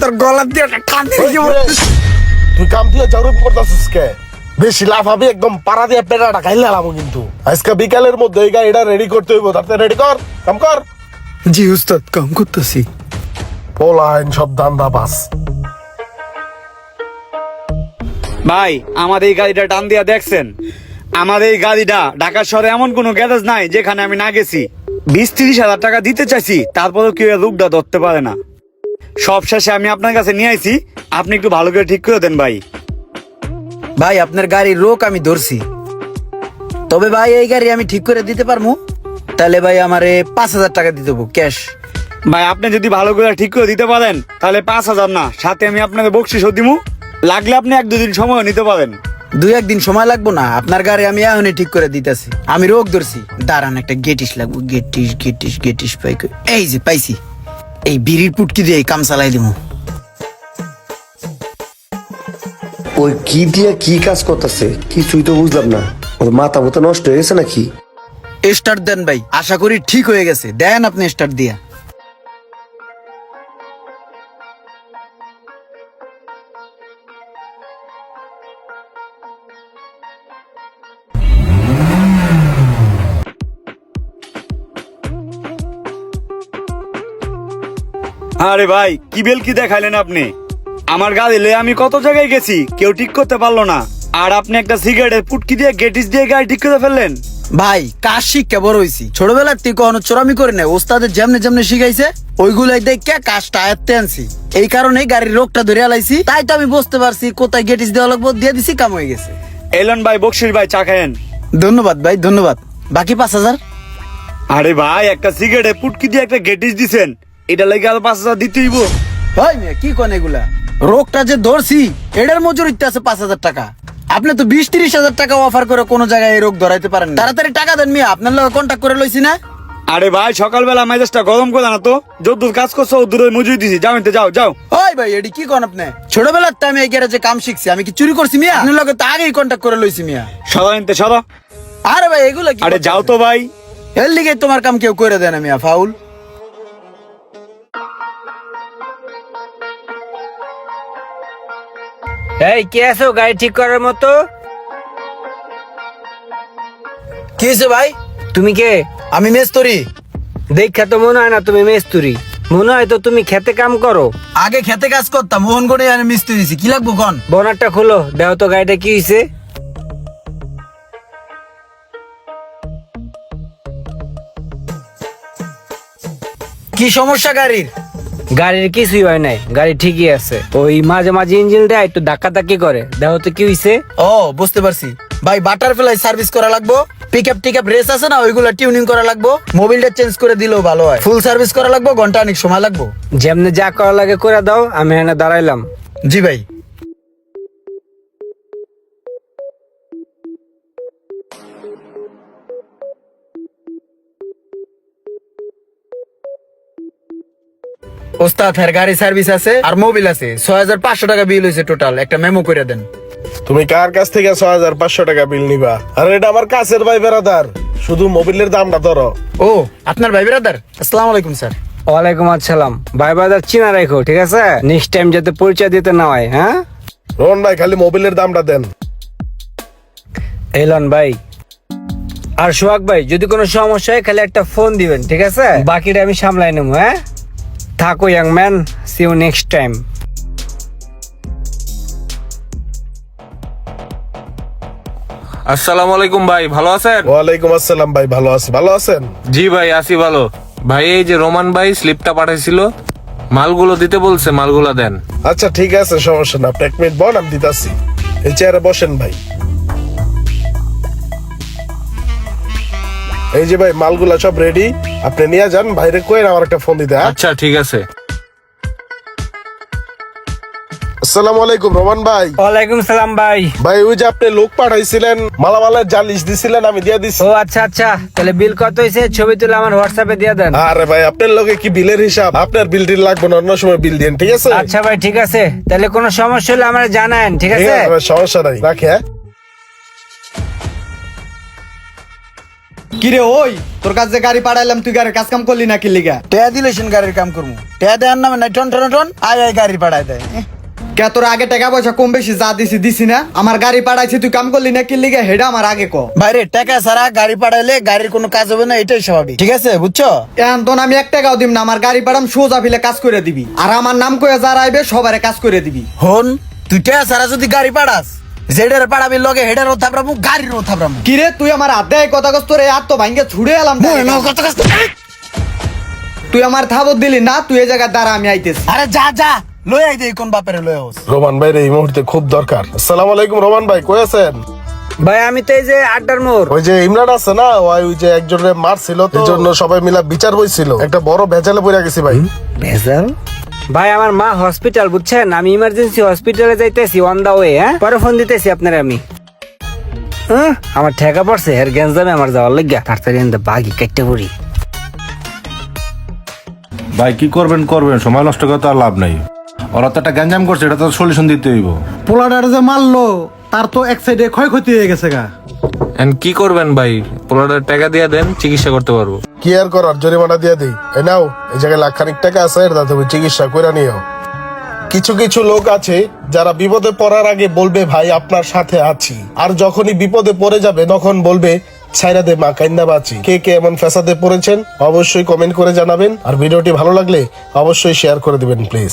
তোর গলা দিয়ে টান তুই কাম দিয়ে জরুরি করতেছিস কে? বেশি লাভ হবে একদম পাড়া দিয়ে পেটাটা খাইলে লাভ কিন্তু। আজকে বিকালের মধ্যে এই গাড়িটা রেডি করতে হইব। তাতে রেডি কর, কাম কর। জি উস্তাদ, কাম করতেছি। পোলাইন সব দান্দা বাস। ভাই আমাদের এই গাড়িটা টান দিয়া দেখছেন? আমাদের এই গাড়িটা ঢাকা শহরে এমন কোনো গ্যারেজ নাই যেখানে আমি না গেছি। 20-30 হাজার টাকা দিতে চাইছি, তারপরেও কেউ লোকটা ধরতে পারে না। সব শেষে আমি আপনার কাছে নিয়ে আইছি, আপনি একটু ভালো করে ঠিক করে দেন ভাই। ভাই আপনার গাড়ির রোক আমি ধরছি, তবে ভাই এই গাড়ি আমি ঠিক করে দিতে পারবো। তাহলে ভাই আমারে 5,000 টাকা দিতে হবো ক্যাশ। ভাই আপনি যদি ভালো করে ঠিক করে দিতে পারেন তাহলে 5,000 না, সাথে আমি আপনাকে বকশিসও দিমু। লাগলে আপনি 1-2 দিন সময় নিতে পারেন। 2-1 দিন সময় লাগবো না, আপনার গাড়ি আমি এখনই ঠিক করে দিতেছি। আমি রোগ ধরছি, দাঁড়ান একটা গেটিস লাগবো। গেটিস পাই কই? এই যে পাইছি। এই বিড়ির পুটকি দিয়ে কাম চালাই দিব। ওই কি দিয়া কি কাজ করতেছে কিছুই তো বুঝলাম না। ওর মাথা মতো নষ্ট হয়ে গেছে নাকি? স্টার্ট দেন ভাই, আশা করি ঠিক হয়ে গেছে। দেন আপনি স্টার্ট দিয়া। আরে ভাই কি বেল কি দেখাইলেন আপনি? আমার গাড়ি লয়ে আমি কত জায়গায় গেছি, কেউ ঠিক করতে পারলো না। আর আপনি একটা সিগারেটের পুটকি দিয়ে গেটিস দিয়ে গাড়ি ঠিক করে ফেললেন। ভাই কাজ শিক্ষা বড় হইছি, ছোটবেলার থেকে কখনো চোরামি করে নাই। ওস্তাদের যেমনে যেমনে শিখাইছে ওইগুলাই দেখে কাজটা আয়ত্তে আনছি। এই কারণে গাড়ির রোগটা ধরে আলাইছি। তাই তো আমি বুঝতে পারছি কোথায় গেটিস দেওয়া লাগবো, দিয়ে দিছি, কাম হয়ে গেছে। এলন ভাই, বকশির ভাই, চা খায়েন। ধন্যবাদ ভাই, ধন্যবাদ। বাকি 5,000? আরে ভাই একটা সিগারেটের পুটকি দিয়ে একটা গেটিস দিছেন, এটা লাগে আর 5,000 দিতেই হইব। ভাই মিয়া কি কোন এগুলা? রোগটা যে ধরছি এটার মজুরিতে আছে 5,000 টাকা। আপনি তো 20-30 হাজার টাকা অফার করে কোনো জায়গায় এই রোগ ধরাইতে পারেন না। তাড়াতাড়ি টাকা দেন মিয়া, আপনার লগে কন্ট্যাক্ট করে লইছি না। আরে ভাই সকালবেলা মেজাজটা গরম করে না তো, যদ্দূর কাজ করছো দূরে মজুরি দিছি। যাও এতে, যাও যাও। ওই ভাই এডি কি কোন আপনি? ছোটবেলার তো আমি এই গ্যারেজে কাম শিখছি, আমি কি চুরি করছি মিয়া? আপনার লগে তো আগেই কন্ট্যাক্ট করে লইছি মিয়া। সদা এনতে সদা। আরে ভাই এগুলা কি? আরে যাও তো ভাই। এর লিগে তোমার কাম কেউ করে দেয় না মিয়া, ফাউল। এই কে আছো গাড়ি ঠিক করার মতো? কি হয়েছে ভাই? তুমি কে? আমি মেস্তরি। দেখা তো মনে হয় না তুমি মেস্তুরি, মনে হয় তো তুমি খেতে কাম করো। আগে খেতে কাজ করতাম, মোহনগড়ে আমি মিস্ত্রি দিছি। কি লাগবো কোন? বনারটা খুলো, দেও তো গাড়িটা কি হয়েছে। কি সমস্যা গাড়ির? গাড়ির কিছুই হয় নাই, গাড়ি ঠিকই আছে। ওই মাঝে মাঝে ইঞ্জিনটা একটু ধাক্কা ধাক্কি করে, দেও তো কি হয়েছে। ও বুঝতে পারছি ভাই, বাটারফ্লাই সার্ভিস করা লাগবো। পিকআপ টিকআপ রেস আছে না, ওইগুলা টিউনিং করা লাগবো। মোবিলটা চেঞ্জ করে দিলেও ভালো হয়। ফুল সার্ভিস করা লাগবো, ঘন্টা অনেক সময় লাগবো। যেমনে যা করা লাগে করে দাও, আমি এখানে দাঁড়াইলাম। জি ভাই। ওস্তাদ এর গাড়ি সার্ভিস আছে আর মোবিল আছে। 6,500 টাকা বিল হয়েছে টোটাল। একটা মেমো করে দেন। তুমি কার কাছ থেকে 6,500 টাকা বিল নিবা? আরে এটা আমার কাছের ভাই বেরাদার, শুধু মোবিলের দামটা ধরো। ও আপনার ভাই ব্রাদার? আসসালামু আলাইকুম স্যার। ওয়ালাইকুম আসসালাম। ভাই বাজার চিনা রাখো, ঠিক আছে? নেক্সট টাইম যাতে পরিচয় দিতে না হয়। হ্যাঁ রোহন ভাই, খালি মোবিলের দামটা দেন। এলন ভাই আর সোহাগ ভাই, যদি কোনো সমস্যা হয় খালি একটা ফোন দিবেন, ঠিক আছে? বাকিটা আমি সামলাই নেবো। হ্যাঁ থাকো young man, see you next time. আসসালামু আলাইকুম ভাই, ভালো আছেন? ওয়ালাইকুম আসসালাম ভাই, ভালো আছি। ভালো আছেন? জি ভাই আছি ভালো। ভাই এই যে রোমান ভাই স্লিপটা পাঠাইছিল, মালগুলো দিতে বলছে, মালগুলো দেন। আচ্ছা ঠিক আছে, সমস্যা না। আপনি 1 মিনিট বল, আমি দিতাছি। এই চেয়ারে বসেন ভাই। এই যে ভাই মালগুলা সব রেডি, আপনি নিয়ে যান। বাইরে কইন আমার একটা ফোন দিতে। আচ্ছা ঠিক আছে। আসসালামু আলাইকুম রোমান ভাই। ওয়ালাইকুম সালাম ভাই। ভাই ওই যে আপনি লোক পাঠাইছিলেন, মালামালের জালিশ দিছিলেন, আমি দিয়ে দিছি। ও আচ্ছা আচ্ছা, তাহলে বিল কত হয়েছে ছবি তুলে আমার হোয়াটসঅ্যাপে দিয়ে দেন। আরে ভাই আপনার লগে কি বিলের হিসাব? আপনার বিল টিল লাগবে না, অন্য সময় বিল দিন, ঠিক আছে? আচ্ছা ভাই ঠিক আছে, তাহলে কোনো সমস্যা হলে আমার জানান, ঠিক ঠিক আছে? আছে ভাই, সমস্যা নাই, রাখি। হ্যাঁ কিরে ওই তোর কাছে গাড়ি পাঠাইলাম তুই গাড়ির কাজ কাম করলি না কি লিগা? টেয়া দিলেছেন গাড়ির কাম করবো, টেয়া দেওয়ার নামে নাই টন টন টন আয় গাড়ি পাঠায় দেয়। কে তোর আগে টাকা পয়সা কম বেশি যা দিছি না? আমার গাড়ি পাঠাইছি তুই কাম করলি না কি লিগা হেডা আমার আগে ক। বাইরে টাকা ছাড়া গাড়ি পাঠাইলে গাড়ির কোনো কাজ হবে না, এটাই স্বাভাবিক, ঠিক আছে বুঝছো? এখন তো আমি 1 টাকাও দিম না, আমার গাড়ি পাঠাম সোজা ফিলে কাজ করে দিবি, আর আমার নাম কয়ে যারা আইবে সবারে কাজ করে দিবি। হন তুই টেয়া ছাড়া যদি গাড়ি পাঠাস, যেটার পাঠাবি লগে হেডারও থাপড়ামু গাড়িরও থাপড়ামু। কিরে তুই আমার হাতে কথা কস, তোর এই হাত তো ভাঙ্গে ছুড়ে এলাম। তুই আমার থাবত দিলি না, তুই এই জায়গায় দাঁড়া আমি আইতেছি। আরে যা যা লই আই দে কোন বাপের লই হোস। রোমান ভাই এই মুহূর্তে খুব দরকার। আসসালামু আলাইকুম রোমান ভাই, কই আছেন? ভাই আমি তো এই যে আড্ডার মোড়। ওই যে ইমরান আছে না, ওই যে একজনের মারছিল, তো এই জন্য সবাই মিলা বিচার হইছিল, একটা বড় ভেজালে পড়ে গেছি ভাই। ভেজাল? ভাই আমার মা হসপিটাল, বুঝছেন? আমি ইমার্জেন্সি হসপিটালে যাইতেছি, অন দা ওয়ে। হ্যাঁ, পরে ফোন দিতেছি আপনার আমি। আমার ঠেকা পড়ছে এর গ্যাঞ্জামে আমার যাওয়ার লাগিয়া, তাড়াতাড়ি বাগি কেটে পড়ি। ভাই কি করবেন সময় নষ্ট করে তো আর লাভ নাই। ওরা তো একটা গ্যাঞ্জাম করছে, এটা তো সলিউশন দিতে হইব। পোলাডার যে মারলো তার তো এক সাইডে ক্ষয়ক্ষতি হয়ে গেছে গা। এন্ড কি করবেন ভাই? পোলাটার টাকা দিয়ে দেন, চিকিৎসা করতে পারবো। কি আর করার, জরিমানা দিয়ে দিই। এই নাও, এই জায়গায় লাখখানিক টাকা আছে, এটা তুমি চিকিৎসা করে নিও। কিছু কিছু লোক আছে যারা বিপদে পড়ার আগে বলবে ভাই আপনার সাথে আছি, আর যখনই বিপদে পড়ে যাবে তখন বলবে ছাইরা দে মা কাইন্দা বাঁচি। কে কে এমন ফ্যাসাদে পড়েছেন অবশ্যই কমেন্ট করে জানাবেন, আর ভিডিওটি ভালো লাগলে অবশ্যই শেয়ার করে দিবেন প্লিজ।